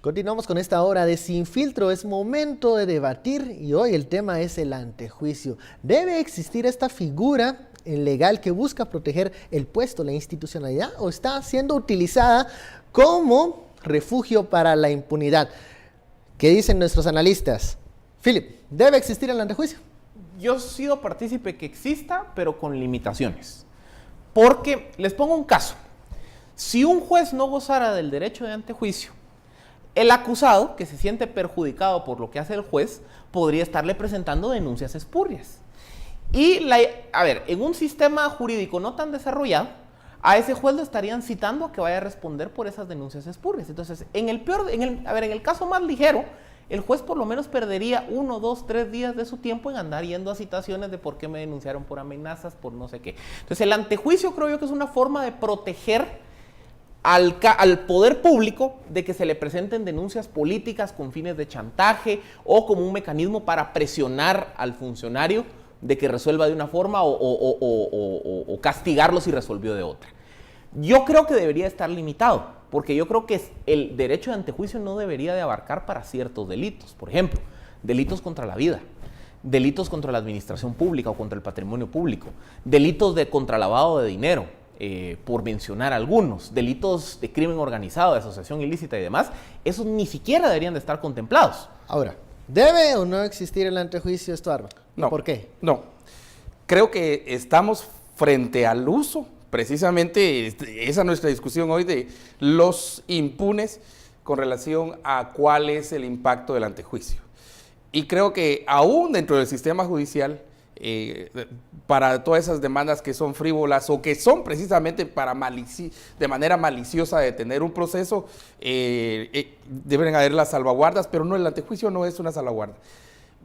Continuamos con esta hora de Sin Filtro. Es momento de debatir y hoy el tema es el antejuicio. ¿Debe existir esta figura legal que busca proteger el puesto, la institucionalidad, o está siendo utilizada como refugio para la impunidad? ¿Qué dicen nuestros analistas? Philip, ¿debe existir el antejuicio? Yo he sido partícipe que exista, pero con limitaciones. Porque, les pongo un caso. Si un juez no gozara del derecho de antejuicio, el acusado, que se siente perjudicado por lo que hace el juez, podría estarle presentando denuncias espurias. Y, en un sistema jurídico no tan desarrollado, a ese juez lo estarían citando a que vaya a responder por esas denuncias espurias. Entonces, en el caso más ligero, el juez por lo menos perdería 1, 2, 3 días de su tiempo en andar yendo a citaciones de por qué me denunciaron por amenazas, por no sé qué. Entonces, el antejuicio creo yo que es una forma de proteger al poder público de que se le presenten denuncias políticas con fines de chantaje o como un mecanismo para presionar al funcionario de que resuelva de una forma o castigarlo si resolvió de otra. Yo creo que debería estar limitado, porque yo creo que el derecho de antejuicio no debería de abarcar para ciertos delitos. Por ejemplo, delitos contra la vida, delitos contra la administración pública o contra el patrimonio público, delitos de contralavado de dinero, por mencionar algunos, delitos de crimen organizado, de asociación ilícita y demás, esos ni siquiera deberían de estar contemplados. Ahora, ¿debe o no existir el antejuicio, Estuardo? No. ¿Por qué? No. Creo que estamos frente al uso, precisamente esa es nuestra discusión hoy, de los impunes con relación a cuál es el impacto del antejuicio. Y creo que aún dentro del sistema judicial, para todas esas demandas que son frívolas o que son precisamente para de manera maliciosa detener un proceso, deben haber las salvaguardas, pero no, el antejuicio no es una salvaguarda.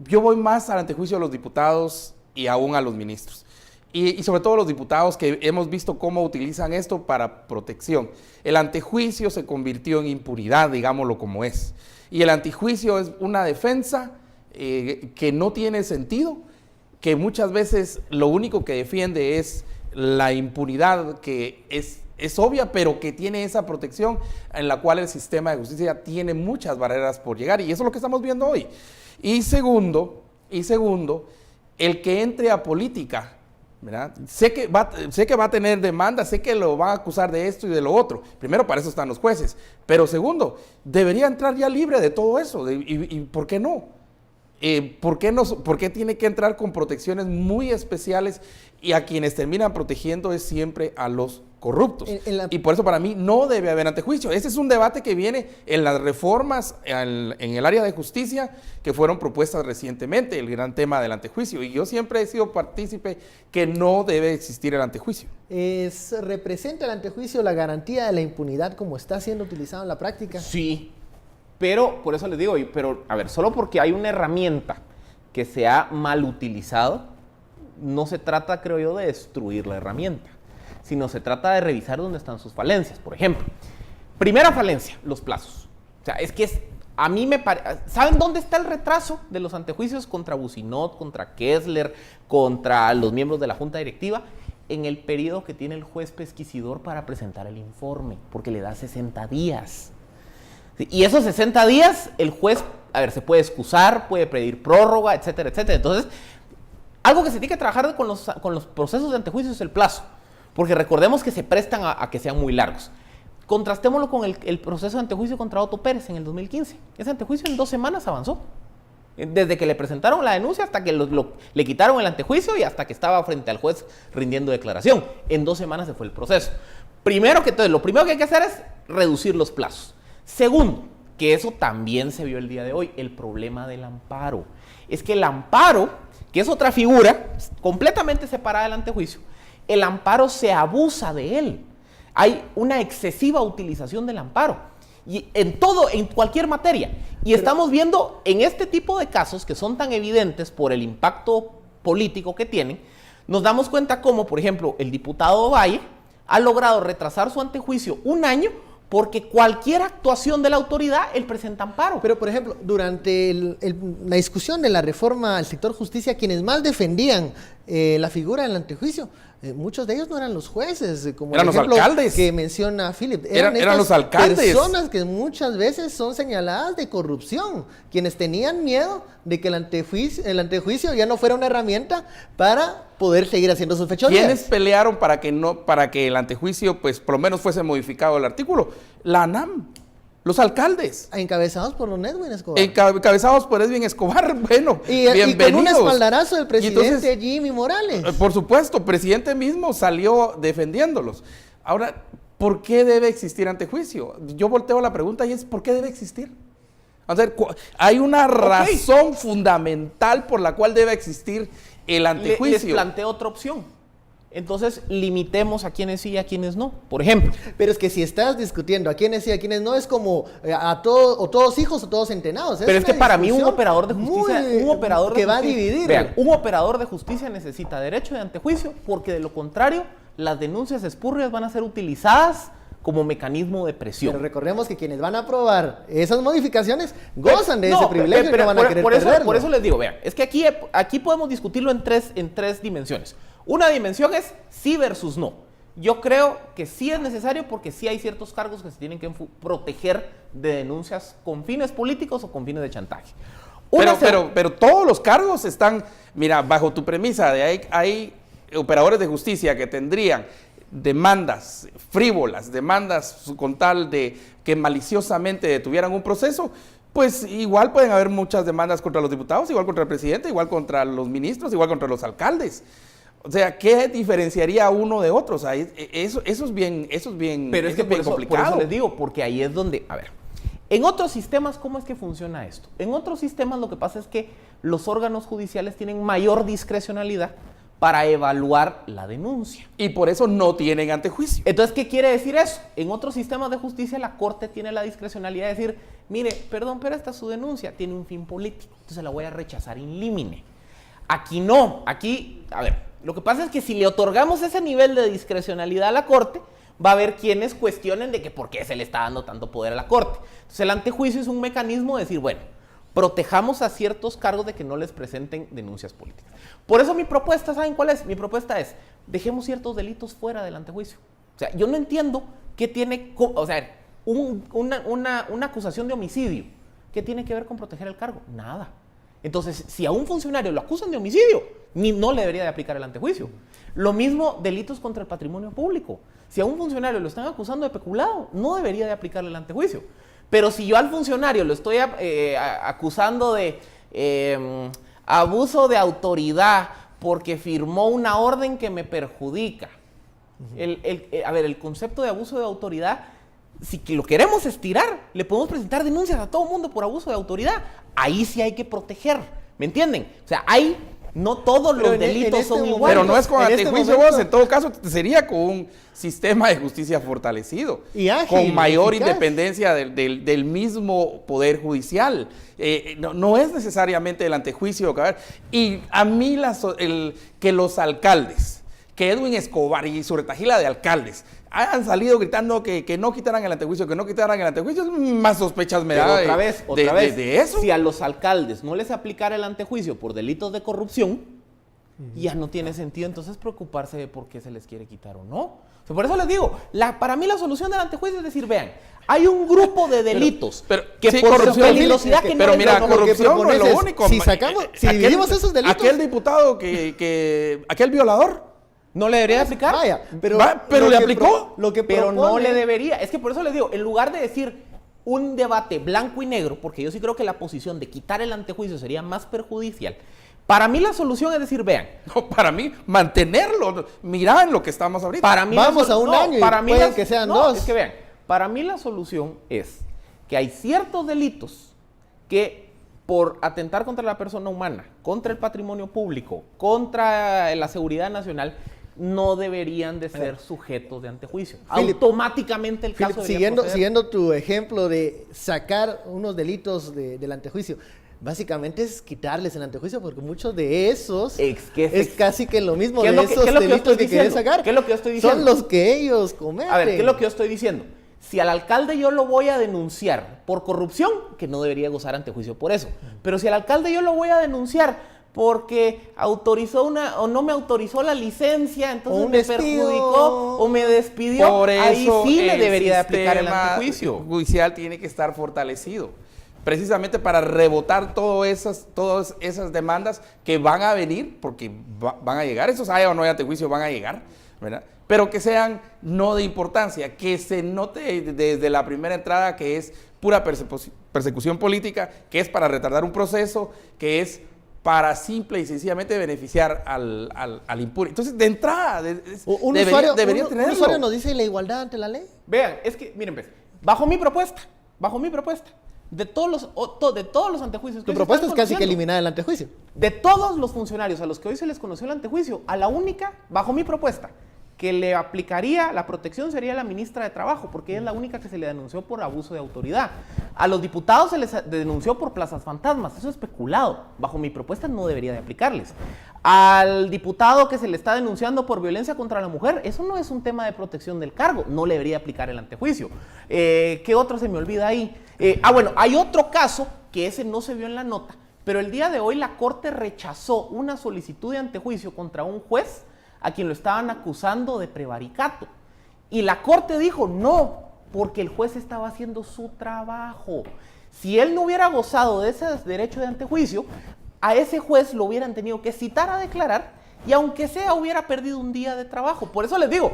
Yo voy más al antejuicio a los diputados y aún a los ministros. Y sobre todo los diputados, que hemos visto cómo utilizan esto para protección. El antejuicio se convirtió en impunidad, digámoslo como es. Y el antejuicio es una defensa que no tiene sentido, que muchas veces lo único que defiende es la impunidad, que es obvia, pero que tiene esa protección en la cual el sistema de justicia tiene muchas barreras por llegar, y eso es lo que estamos viendo hoy. Y segundo, el que entre a política, ¿verdad? Sé que va a tener demandas, sé que lo va a acusar de esto y de lo otro. Primero, para eso están los jueces, pero segundo, debería entrar ya libre de todo eso, y ¿por qué no? ¿Por qué tiene que entrar con protecciones muy especiales, y a quienes terminan protegiendo es siempre a los corruptos? Y por eso para mí no debe haber antejuicio. Ese es un debate que viene en las reformas en el área de justicia que fueron propuestas recientemente, el gran tema del antejuicio. Y yo siempre he sido partícipe que no debe existir el antejuicio. ¿Representa el antejuicio la garantía de la impunidad como está siendo utilizado en la práctica? Sí. Pero, por eso les digo, solo porque hay una herramienta que se ha mal utilizado, no se trata, creo yo, de destruir la herramienta, sino se trata de revisar dónde están sus falencias. Por ejemplo, primera falencia, los plazos. O sea, a mí me parece, ¿saben dónde está el retraso de los antejuicios contra Businot, contra Kessler, contra los miembros de la Junta Directiva? En el periodo que tiene el juez pesquisidor para presentar el informe, porque le da 60 días. Y esos 60 días, el juez, se puede excusar, puede pedir prórroga, etcétera, etcétera. Entonces, algo que se tiene que trabajar con los procesos de antejuicio es el plazo, porque recordemos que se prestan a que sean muy largos. Contrastémoslo con el proceso de antejuicio contra Otto Pérez en el 2015. Ese antejuicio en 2 semanas avanzó. Desde que le presentaron la denuncia hasta que le quitaron el antejuicio y hasta que estaba frente al juez rindiendo declaración. En 2 semanas se fue el proceso. Lo primero que hay que hacer es reducir los plazos. Segundo, que eso también se vio el día de hoy, el problema del amparo. Es que el amparo, que es otra figura completamente separada del antejuicio, el amparo se abusa de él. Hay una excesiva utilización del amparo. Y en cualquier materia. Y estamos viendo en este tipo de casos que son tan evidentes por el impacto político que tienen, nos damos cuenta cómo, por ejemplo, el diputado Valle ha logrado retrasar su antejuicio 1 año porque cualquier actuación de la autoridad, él presenta amparo. Pero, por ejemplo, durante la discusión de la reforma al sector justicia, quienes más defendían la figura del antejuicio muchos de ellos no eran los jueces, como eran el los ejemplo alcaldes que menciona Philip. Eran los alcaldes. Personas que muchas veces son señaladas de corrupción, quienes tenían miedo de que el antejuicio ya no fuera una herramienta para poder seguir haciendo sus fechorías. ¿Quiénes pelearon para que el antejuicio, pues, por lo menos fuese modificado el artículo? La ANAM, los alcaldes. Encabezados por don Edwin Escobar. Encabezados por Edwin Escobar, bueno, Y con un espaldarazo del presidente entonces, Jimmy Morales. Por supuesto, el presidente mismo salió defendiéndolos. Ahora, ¿por qué debe existir antejuicio? Yo volteo la pregunta y es, ¿por qué debe existir? O sea, hay una razón fundamental por la cual debe existir el antejuicio. Les planteo otra opción. Entonces, limitemos a quienes sí y a quienes no. Por ejemplo. Pero es que si estás discutiendo a quienes sí y a quienes no, es como a todos, o todos hijos o todos centenados. Pero es que para mí un operador de justicia, va a dividir. Vean, un operador de justicia necesita derecho de antejuicio, porque de lo contrario, las denuncias espurias van a ser utilizadas como mecanismo de presión. Pero recordemos que quienes van a aprobar esas modificaciones gozan de ese privilegio y no van a querer perderlo. Por eso les digo, vean, es que aquí podemos discutirlo en tres dimensiones. Una dimensión es sí versus no. Yo creo que sí es necesario porque sí hay ciertos cargos que se tienen que proteger de denuncias con fines políticos o con fines de chantaje. Pero todos los cargos están, mira, bajo tu premisa de hay operadores de justicia que tendrían demandas frívolas, demandas con tal de que maliciosamente detuvieran un proceso, pues igual pueden haber muchas demandas contra los diputados, igual contra el presidente, igual contra los ministros, igual contra los alcaldes. O sea, ¿qué diferenciaría uno de otro? O sea, eso es bien Pero es que bien complicado. Por eso les digo, porque ahí es donde, a ver, en otros sistemas, ¿cómo es que funciona esto? En otros sistemas lo que pasa es que los órganos judiciales tienen mayor discrecionalidad para evaluar la denuncia. Y por eso no tienen antejuicio. Entonces, ¿qué quiere decir eso? En otros sistemas de justicia la Corte tiene la discrecionalidad de decir, mire, perdón, pero esta su denuncia tiene un fin político, entonces la voy a rechazar in limine. Aquí no, aquí, a ver, lo que pasa es que si le otorgamos ese nivel de discrecionalidad a la Corte, va a haber quienes cuestionen de que por qué se le está dando tanto poder a la Corte. Entonces el antejuicio es un mecanismo de decir, bueno, protejamos a ciertos cargos de que no les presenten denuncias políticas. Por eso mi propuesta, ¿saben cuál es? Mi propuesta es, dejemos ciertos delitos fuera del antejuicio. O sea, yo no entiendo qué tiene, o sea, una acusación de homicidio, ¿qué tiene que ver con proteger el cargo? Nada. Entonces, si a un funcionario lo acusan de homicidio, no le debería de aplicar el antejuicio. Lo mismo, delitos contra el patrimonio público. Si a un funcionario lo están acusando de peculado, no debería de aplicarle el antejuicio. Pero si yo al funcionario lo estoy acusando de abuso de autoridad porque firmó una orden que me perjudica. A ver, el concepto de abuso de autoridad, si lo queremos estirar, le podemos presentar denuncias a todo mundo por abuso de autoridad. Ahí sí hay que proteger, ¿me entienden? O sea, no todos los delitos son iguales. Pero no es con antejuicio, vos, en todo caso, sería con un sistema de justicia fortalecido, y ágil, con mayor eficaz independencia del mismo poder judicial. No es necesariamente el antejuicio. Y a mí que los alcaldes, que Edwin Escobar y su retahíla de alcaldes hayan salido gritando que no quitaran el antejuicio, más sospechas me da otra vez, de eso. Si a los alcaldes no les aplicara el antejuicio por delitos de corrupción, ya no tiene sentido entonces preocuparse de por qué se les quiere quitar o no. O sea, por eso les digo, para mí la solución del antejuicio es decir, vean, hay un grupo de delitos que sí, por corrupción, peligrosidad que pero no mira, es corrupción no es lo único. Si dividimos esos delitos, aquel diputado aquel violador, ¿no le debería aplicar? Vaya, pero le aplicó. Pero no le debería. Es que por eso les digo, en lugar de decir un debate blanco y negro, porque yo sí creo que la posición de quitar el antejuicio sería más perjudicial, para mí la solución es decir, vean. No, para mí, mantenerlo. Mirá en lo que estamos ahorita. Para mí vamos a un año y pueden que sean dos. Es que vean, para mí la solución es que hay ciertos delitos que por atentar contra la persona humana, contra el patrimonio público, contra la seguridad nacional, no deberían de ser sujetos de antejuicio. Automáticamente el caso siguiendo tu ejemplo de sacar unos delitos del antejuicio, básicamente es quitarles el antejuicio, porque muchos de esos es casi que lo mismo de esos delitos que querés sacar. ¿Qué es lo que yo estoy diciendo? Son los que ellos cometen. A ver, ¿qué es lo que yo estoy diciendo? Si al alcalde yo lo voy a denunciar por corrupción, que no debería gozar antejuicio por eso, pero si al alcalde yo lo voy a denunciar porque autorizó o no me autorizó la licencia, entonces un me despido. perjudicó o me despidió. Por eso ahí sí le el debería de aplicar el sistema antejuicio. judicial tiene que estar fortalecido, precisamente para rebotar todas esas demandas que van a venir, porque van a llegar, esos haya o no haya antejuicio, van a llegar, ¿verdad? Pero que sean no de importancia, que se note desde la primera entrada que es pura persecución política, que es para retardar un proceso, que es para simple y sencillamente beneficiar al impune. Entonces, de entrada, debería tenerlo. Un usuario nos dice la igualdad ante la ley. Vean, es que, miren, pues, bajo mi propuesta, de todos los antejuicios que Tu hoy se propuesta es están casi que conociendo, eliminar el antejuicio. de todos los funcionarios a los que hoy se les conoció el antejuicio, a la única, bajo mi propuesta, que le aplicaría la protección sería la ministra de Trabajo, porque ella es la única que se le denunció por abuso de autoridad. A los diputados se les denunció por plazas fantasmas, eso es especulado. Bajo mi propuesta no debería de aplicarles. Al diputado que se le está denunciando por violencia contra la mujer, eso no es un tema de protección del cargo, no le debería aplicar el antejuicio. ¿Qué otro se me olvida ahí? Bueno, hay otro caso que ese no se vio en la nota, pero el día de hoy la Corte rechazó una solicitud de antejuicio contra un juez a quien lo estaban acusando de prevaricato. Y la Corte dijo no, porque el juez estaba haciendo su trabajo. Si él no hubiera gozado de ese derecho de antejuicio, a ese juez lo hubieran tenido que citar a declarar y aunque sea hubiera perdido un día de trabajo. Por eso les digo,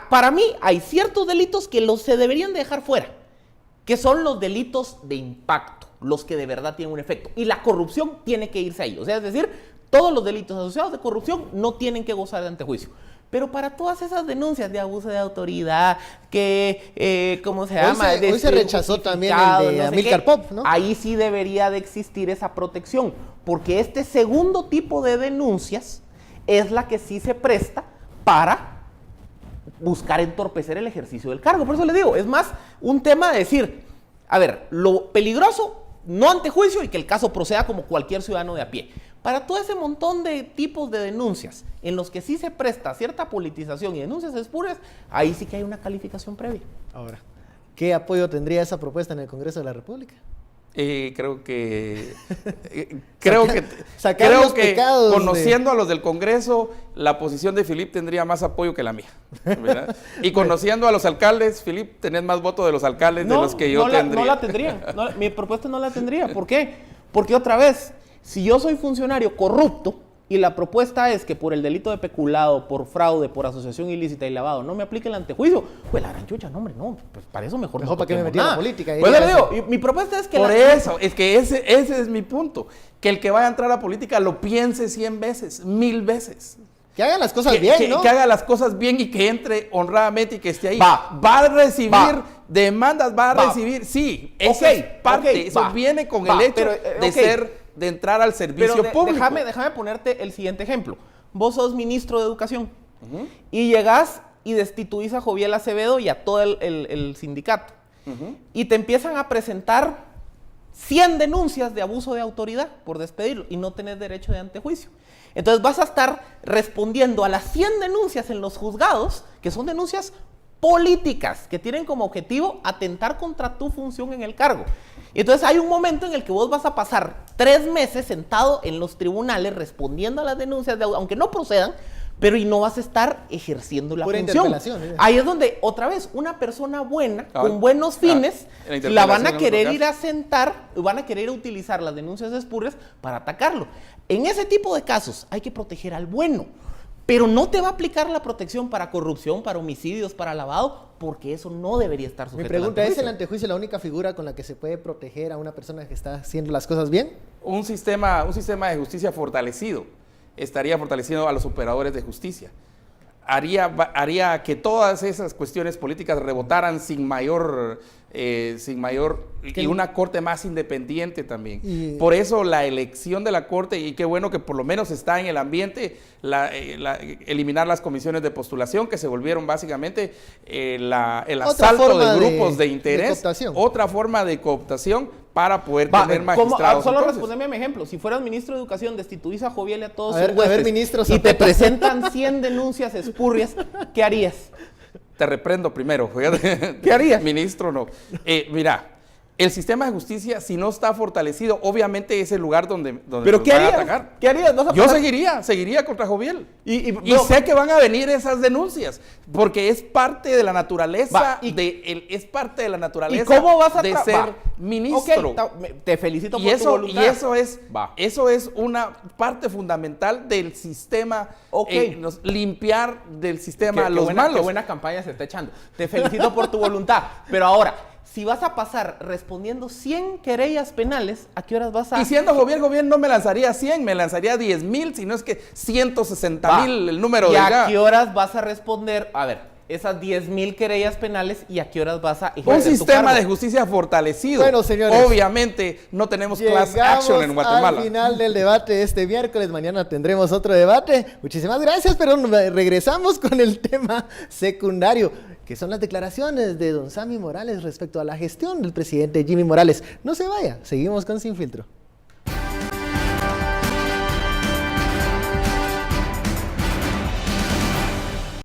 para mí hay ciertos delitos que se deberían dejar fuera, que son los delitos de impacto, los que de verdad tienen un efecto. Y la corrupción tiene que irse ahí. O sea, es decir, todos los delitos asociados de corrupción no tienen que gozar de antejuicio. Pero para todas esas denuncias de abuso de autoridad, que, ¿cómo se llama? Hoy se rechazó también el de Amílcar Pop, ¿no? Ahí sí debería de existir esa protección, porque este segundo tipo de denuncias es la que sí se presta para buscar entorpecer el ejercicio del cargo. Por eso le digo, es más un tema de decir, a ver, lo peligroso, no antejuicio y que el caso proceda como cualquier ciudadano de a pie. Para todo ese montón de tipos de denuncias en los que sí se presta cierta politización y denuncias espurias, ahí sí que hay una calificación previa. Ahora, ¿qué apoyo tendría esa propuesta en el Congreso de la República? Creo que conociendo a los del Congreso, la posición de Philippe tendría más apoyo que la mía, ¿verdad? Y conociendo a los alcaldes, Philippe, tenés más votos de los alcaldes de los que yo tendría. No la tendría, mi propuesta no la tendría. ¿Por qué? Porque otra vez, si yo soy funcionario corrupto y la propuesta es que por el delito de peculado, por fraude, por asociación ilícita y lavado no me aplique el antejuicio, pues la gran chucha, no hombre, no, pues para eso mejor para que me metí en la política. Pues le digo, mi propuesta es que por eso, es que ese es mi punto, que el que vaya a entrar a política lo piense 100 veces, 1000 veces. Que hagan las cosas bien, ¿no? Que haga las cosas bien y que entre honradamente y que esté ahí. Va a recibir demandas, va a recibir, sí, eso es parte, eso viene con el hecho de entrar al servicio público. Déjame ponerte el siguiente ejemplo. Vos sos ministro de Educación y llegás y destituís a Joviel Acevedo y a todo el sindicato. Y te empiezan a presentar 100 denuncias de abuso de autoridad por despedirlo y no tenés derecho de antejuicio. Entonces vas a estar respondiendo a las 100 denuncias en los juzgados, que son denuncias políticas, que tienen como objetivo atentar contra tu función en el cargo. Entonces hay un momento en el que vos vas a pasar 3 meses sentado en los tribunales respondiendo a las denuncias, aunque no procedan, pero y no vas a estar ejerciendo la función. Ahí es donde, otra vez, una persona buena, con buenos fines, la van a querer ir a sentar, van a querer utilizar las denuncias espurias para atacarlo. En ese tipo de casos hay que proteger al bueno, pero no te va a aplicar la protección para corrupción, para homicidios, para lavado, porque eso no debería estar sujeto. Mi pregunta es, ¿el antejuicio la única figura con la que se puede proteger a una persona que está haciendo las cosas bien? Un sistema de justicia fortalecido estaría fortaleciendo a los operadores de justicia. Haría que todas esas cuestiones políticas rebotaran sin mayor y una corte más independiente también. Por eso la elección de la corte, y qué bueno que por lo menos está en el ambiente, eliminar las comisiones de postulación que se volvieron básicamente el asalto de grupos de interés, otra forma de cooptación para poder tener magistrados. Solo respondeme a mi ejemplo. Si fueras ministro de Educación, destituís a Joviel y a todos sus jueces y te presentan 100 denuncias espurias, ¿qué harías? Te reprendo primero. ¿Qué harías? Ministro, no. Mira, el sistema de justicia, si no está fortalecido, obviamente es el lugar donde ¿Pero nos qué van a harías? atacar. ¿Qué harías? ¿Vas a Yo pasar? seguiría contra Joviel. Y Y sé que van a venir esas denuncias, porque es parte de la naturaleza, Va, es parte de la naturaleza ¿Y cómo vas a de ser ministro. Ok, te felicito Y por tu eso, voluntad. Va. eso es una parte fundamental del sistema, Ok. limpiar del sistema los Qué malos. buena campaña se está echando. Te felicito por tu voluntad. Pero ahora, si vas a pasar respondiendo 100 querellas penales, ¿a qué horas vas a...? Y siendo Joviel no me lanzaría 100, me lanzaría 10,000, si no es que 160,000 el número ¿Y de a acá. qué horas vas a responder? A ver, esas 10,000 querellas penales, ¿y a qué horas vas a ejercer Un tu sistema cargo? de justicia fortalecido. Bueno, señores, obviamente no tenemos class Llegamos action en Guatemala. al final del debate este miércoles. Mañana tendremos otro debate. Muchísimas gracias, pero regresamos con el tema secundario, que son las declaraciones de don Sammy Morales respecto a la gestión del presidente Jimmy Morales. No se vaya, seguimos con Sin Filtro.